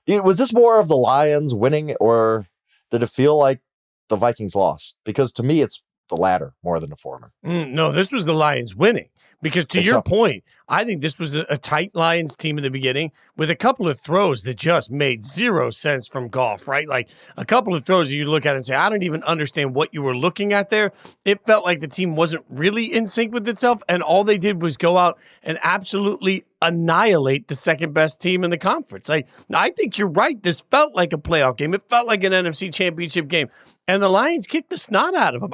Was this more of the Lions winning, or did it feel like the Vikings lost? Because to me, it's the latter more than the former. No, this was the Lions winning. Because to your point, I think this was a tight Lions team in the beginning with a couple of throws that just made zero sense from Goff, right? Like a couple of throws that you look at and say, I don't even understand what you were looking at there. It felt like the team wasn't really in sync with itself, and all they did was go out and absolutely annihilate the second best team in the conference. I think you're right. This felt like a playoff game. It felt like an NFC championship game. And the Lions kicked the snot out of them.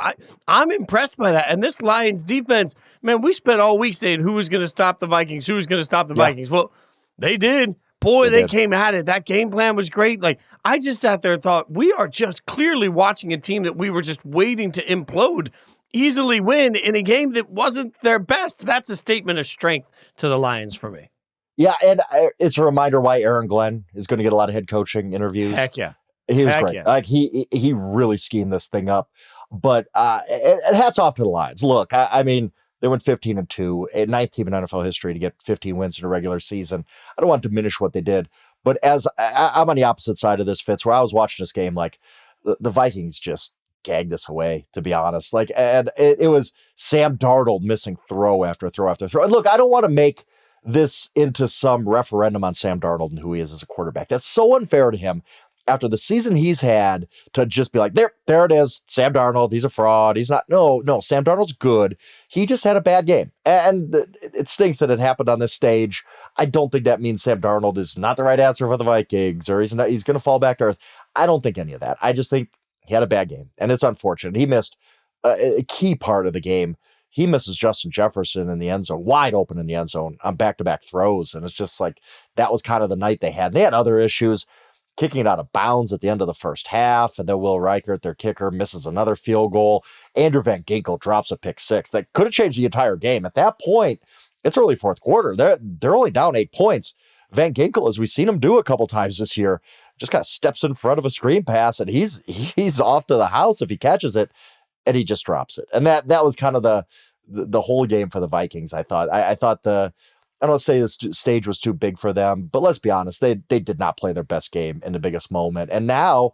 I'm impressed by that. And this Lions defense, man, we spent all week saying who was going to stop the Vikings, who was going to stop the Vikings. Well, they did. Boy, they came at it. That game plan was great. Like, I just sat there and thought, we are just clearly watching a team that we were just waiting to implode easily win in a game that wasn't their best. That's a statement of strength to the Lions for me. Yeah, and it's a reminder why Aaron Glenn is going to get a lot of head coaching interviews. Heck yeah. He was great. Yes. Like he really schemed this thing up. But and hats off to the Lions. Look, I mean, they went 15-2, ninth team in NFL history to get 15 wins in a regular season. I don't want to diminish what they did, but as I'm on the opposite side of this, Fitz, where I was watching this game, like the Vikings just gagged this away, to be honest. Like, and it was Sam Darnold missing throw after throw after throw. And look, I don't want to make this into some referendum on Sam Darnold and who he is as a quarterback. That's so unfair to him. After the season he's had, to just be like, there it is, Sam Darnold, he's a fraud. He's not. No, Sam Darnold's good. He just had a bad game. And it stinks that it happened on this stage. I don't think that means Sam Darnold is not the right answer for the Vikings, or he's going to fall back to earth. I don't think any of that. I just think he had a bad game, and it's unfortunate. He missed a key part of the game. He misses Justin Jefferson in the end zone, wide open in the end zone on back-to-back throws. And it's just like, that was kind of the night they had. They had other issues. Kicking it out of bounds at the end of the first half, and then Will Reichert, their kicker, misses another field goal. Andrew Van Ginkel drops a pick six that could have changed the entire game. At that point, it's early fourth quarter. They're only down 8 points. Van Ginkel, as we've seen him do a couple times this year, just kind of steps in front of a screen pass, and he's off to the house if he catches it, and he just drops it. And that was kind of the whole game for the Vikings. I thought I don't say this stage was too big for them, but let's be honest, they did not play their best game in the biggest moment. And now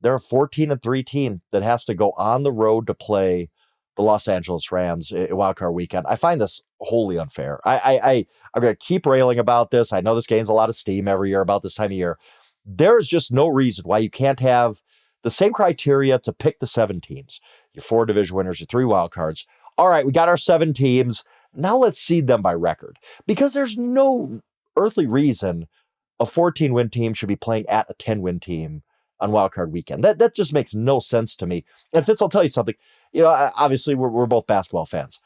they're a 14-3 team that has to go on the road to play the Los Angeles Rams wildcard weekend. I find this wholly unfair. I'm going to keep railing about this. I know this gains a lot of steam every year about this time of year. There is just no reason why you can't have the same criteria to pick the 7 teams. Your 4 division winners, your 3 wildcards. All right, we got our 7 teams. Now let's seed them by record, because there's no earthly reason a 14-win team should be playing at a 10-win team on wildcard weekend. That just makes no sense to me. And Fitz, I'll tell you something. You know, obviously we're both basketball fans.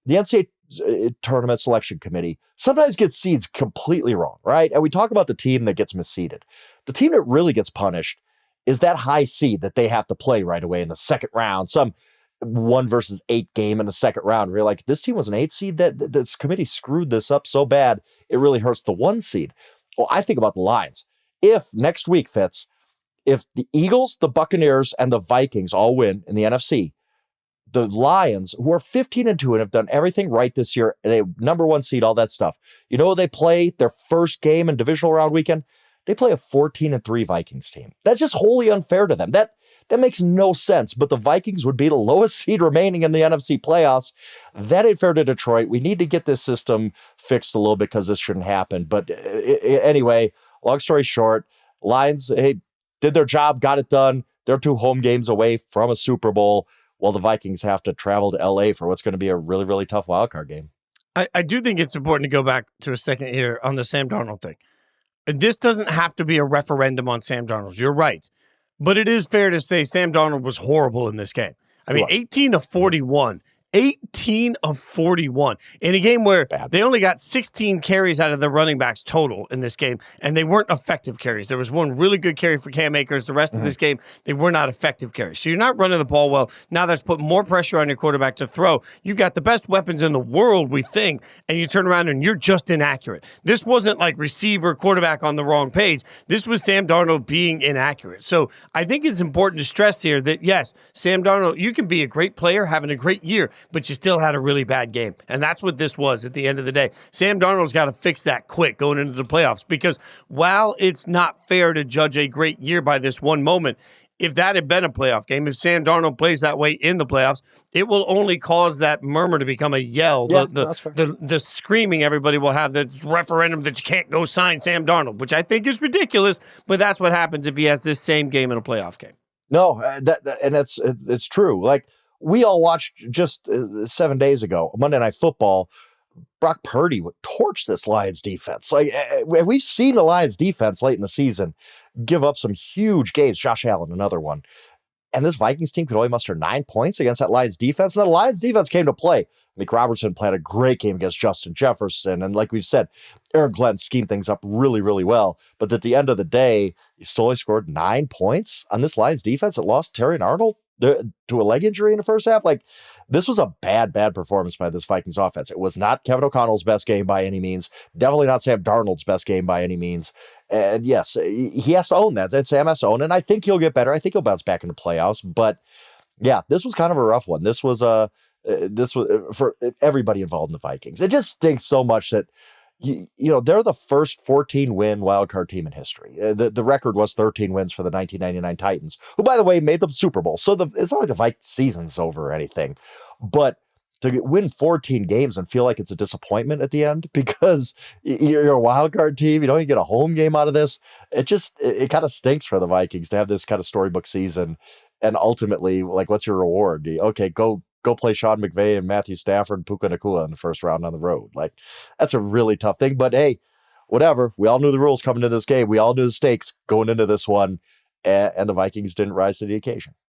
The NCAA tournament selection committee sometimes gets seeds completely wrong, right? And we talk about the team that gets misseeded. The team that really gets punished is that high seed that they have to play right away in the second round. Some 1 versus 8 game in the second round. We're like, this team was an 8 seed. That this committee screwed this up so bad, it really hurts the 1 seed. Well, I think about the Lions. If next week, Fitz, if the Eagles, the Buccaneers, and the Vikings all win in the NFC, the Lions, who are 15-2 and have done everything right this year, they number 1 seed, all that stuff. You know, they play their first game in divisional round weekend. They play a 14-3 Vikings team. That's just wholly unfair to them. That makes no sense. But the Vikings would be the lowest seed remaining in the NFC playoffs. That ain't fair to Detroit. We need to get this system fixed a little bit, because this shouldn't happen. But anyway, long story short, Lions, hey, did their job, got it done. They're 2 home games away from a Super Bowl, while the Vikings have to travel to LA for what's going to be a really, really tough wildcard game. I do think it's important to go back to a second here on the Sam Darnold thing. This doesn't have to be a referendum on Sam Darnold. You're right. But it is fair to say Sam Darnold was horrible in this game. I mean, 18 of 41 18 of 41 in a game where they only got 16 carries out of the running backs total in this game, and they weren't effective carries. There was one really good carry for Cam Akers. The rest of this game, they were not effective carries. So you're not running the ball well. Now that's put more pressure on your quarterback to throw. You've got the best weapons in the world, we think, and you turn around and you're just inaccurate. This wasn't like receiver, quarterback on the wrong page. This was Sam Darnold being inaccurate. So I think it's important to stress here that, yes, Sam Darnold, you can be a great player having a great year, but you still had a really bad game. And that's what this was at the end of the day. Sam Darnold's got to fix that quick going into the playoffs, because while it's not fair to judge a great year by this one moment, if that had been a playoff game, if Sam Darnold plays that way in the playoffs, it will only cause that murmur to become a yell. Yeah, the screaming everybody will have, this referendum that you can't go sign Sam Darnold, which I think is ridiculous, but that's what happens if he has this same game in a playoff game. No, and it's true. Like, we all watched just 7 days ago, Monday Night Football. Brock Purdy would torch this Lions defense. Like, we've seen the Lions defense late in the season give up some huge games. Josh Allen, another one. And this Vikings team could only muster 9 points against that Lions defense. And the Lions defense came to play. Mick Robertson played a great game against Justin Jefferson. And like we've said, Aaron Glenn schemed things up really, really well. But at the end of the day, he still only scored 9 points on this Lions defense that lost Terry Arnold to a leg injury in the first half. Like, this was a bad performance by this Vikings offense. It was not Kevin O'Connell's best game by any means. Definitely not Sam Darnold's best game by any means. And yes, he has to own that. And Sam has to own it. And I think he'll get better. I think he'll bounce back in the playoffs. But yeah, this was kind of a rough one. This was for everybody involved in the Vikings. It just stinks so much that they're the first 14-win wildcard team in history. The record was 13 wins for the 1999 Titans, who, by the way, made the Super Bowl. So it's not like the Vikings season's over or anything. But to win 14 games and feel like it's a disappointment at the end because you're a wild card team, you don't even get a home game out of this. It kind of stinks for the Vikings to have this kind of storybook season. And ultimately, like, what's your reward? Okay, go play Sean McVay and Matthew Stafford and Puka Nacua in the first round on the road. Like, that's a really tough thing. But hey, whatever. We all knew the rules coming into this game. We all knew the stakes going into this one. And the Vikings didn't rise to the occasion.